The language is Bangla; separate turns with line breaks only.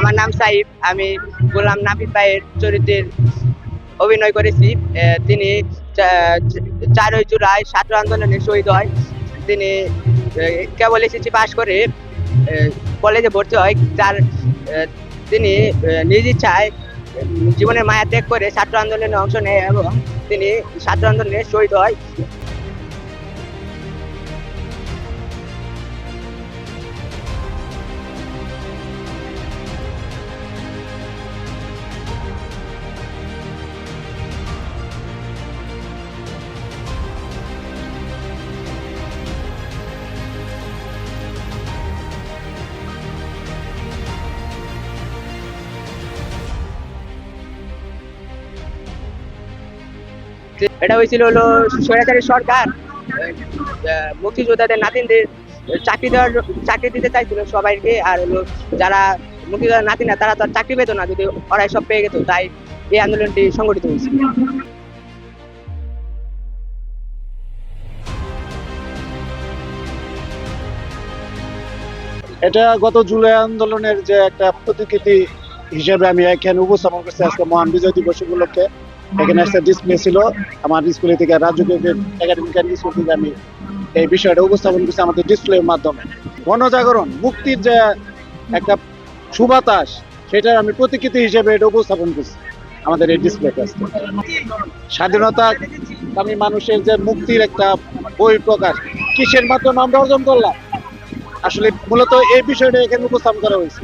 আমার নাম সাইফ। আমি গোলাম নাফিস ভাইয়ের চরিত্রের অভিনয় করেছি। তিনি 4ই জুলাই ছাত্র আন্দোলনে শহীদ হয়। তিনি কেবল এসএসসি পাশ করে কলেজে ভর্তি হয়। তিনি নিজ ইচ্ছায় জীবনের মায়া ত্যাগ করে ছাত্র আন্দোলনে অংশ নেয় এবং তিনি ছাত্র আন্দোলনে শহীদ হয়। এটা হয়েছিল হলো স্বৈরাচারী সরকার মুক্তিযোদ্ধাদের নাতিনদের চাকরি দিতে চাইছিল সবাইকে। আর হলো যারা মুক্তিযোদ্ধার নাতিনা তারা তো আর চাকরি পেত না যদি ওরাই সব পেয়ে গেত, তাই এই আন্দোলনটি সংগঠিত হয়েছিল।
এটা গত জুলাই আন্দোলনের যে একটা প্রতিকৃতি হিসেবে আমি এখানে উপস্থাপন করছি আজকে মহান বিজয় দিবস উপলক্ষে। এখানে একটা ডিসপ্লে ছিল আমার স্কুল থেকে, রাজ্য একাডেমিক স্কুল থেকে আমি এই বিষয়টা উপস্থাপন করছি আমাদের ডিসপ্লের মাধ্যমে। গণজাগরণ মুক্তির যে একটা সুবাতাস, সেটার আমি প্রতিকৃতি হিসেবে এটা উপস্থাপন করছি আমাদের এই ডিসপ্লে কাজটা। স্বাধীনতা আমি মানুষের যে মুক্তির একটা বহিঃপ্রকাশ, কিসের মাধ্যমে আমরা অর্জন করলাম, আসলে মূলত এই বিষয়টা এখানে উপস্থাপন করা হয়েছে।